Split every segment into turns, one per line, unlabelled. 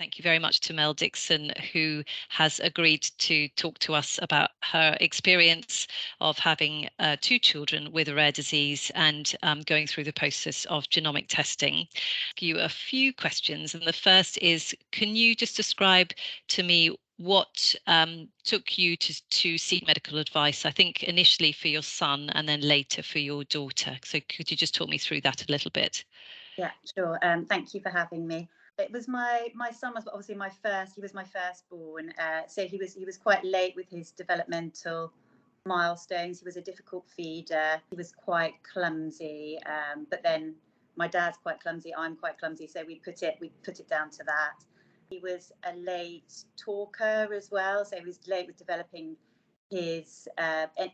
Thank you very much to Mel Dixon, who has agreed to talk to us about her experience of having 2 children with a rare disease and going through the process of genomic testing. You a few questions, and the first is, can you just describe to me what took you to seek medical advice? I think initially for your son and then later for your daughter. So could you just talk me through that a little bit?
Yeah, sure. Thank you for having me. It was my son was obviously my first. He was my firstborn, so he was quite late with his developmental milestones. He was a difficult feeder. He was quite clumsy, but then my dad's quite clumsy. I'm quite clumsy, so we put it down to that. He was a late talker as well, so he was late with developing his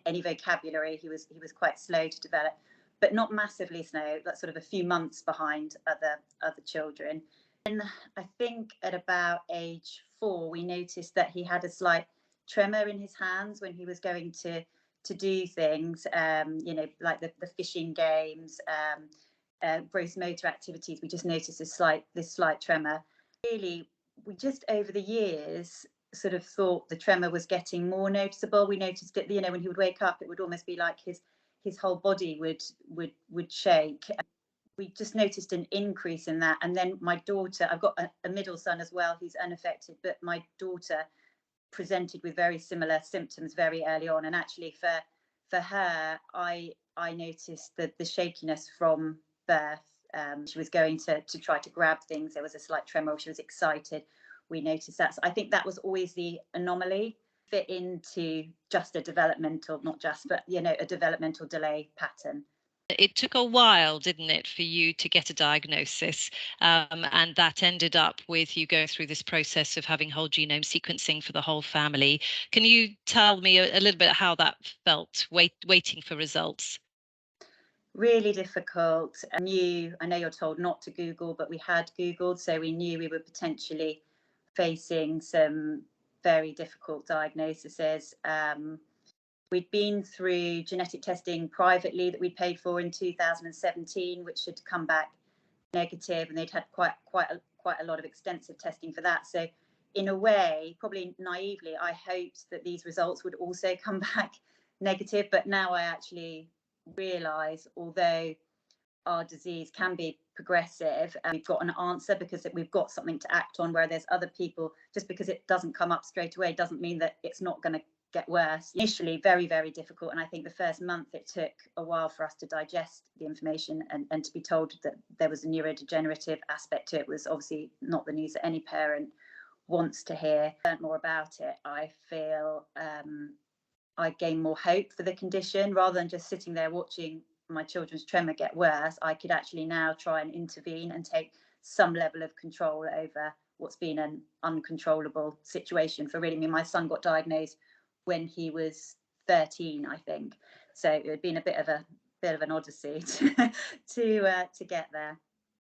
any vocabulary. He was quite slow to develop, but not massively slow. That's sort of a few months behind other children. And I think at about age 4, we noticed that he had a slight tremor in his hands when he was going to do things, like the fishing games, gross motor activities. We just noticed this slight tremor. Really, we just over the years sort of thought the tremor was getting more noticeable. We noticed it, when he would wake up, it would almost be like his whole body would shake. We just noticed an increase in that. And then my daughter, I've got a middle son as well, he's unaffected, but my daughter presented with very similar symptoms very early on. And actually for her, I noticed the shakiness from birth. She was going to try to grab things. There was a slight tremor. She was excited. We noticed that. So I think that was always the anomaly, fit into just a developmental, not just, but, a developmental delay pattern.
It took a while, didn't it, for you to get a diagnosis? And that ended up with you going through this process of having whole genome sequencing for the whole family. Can you tell me a little bit how that felt, waiting for results?
Really difficult. I know you're told not to Google, but we had Googled, so we knew we were potentially facing some very difficult diagnoses. We'd been through genetic testing privately that we paid for in 2017, which had come back negative, and they'd had quite a lot of extensive testing for that. So in a way, probably naively, I hoped that these results would also come back negative. But now I actually realise, although our disease can be progressive, we've got an answer because we've got something to act on, where there's other people, just because it doesn't come up straight away doesn't mean that it's not going to get worse. Initially very, very difficult, and I think the first month it took a while for us to digest the information and to be told that there was a neurodegenerative aspect to it was obviously not the news that any parent wants to hear. Learned more about it, I feel I gained more hope for the condition. Rather than just sitting there watching my children's tremor get worse, I could actually now try and intervene and take some level of control over what's been an uncontrollable situation for really me. My son got diagnosed when he was 13, I think, so it had been a bit of an odyssey to get there.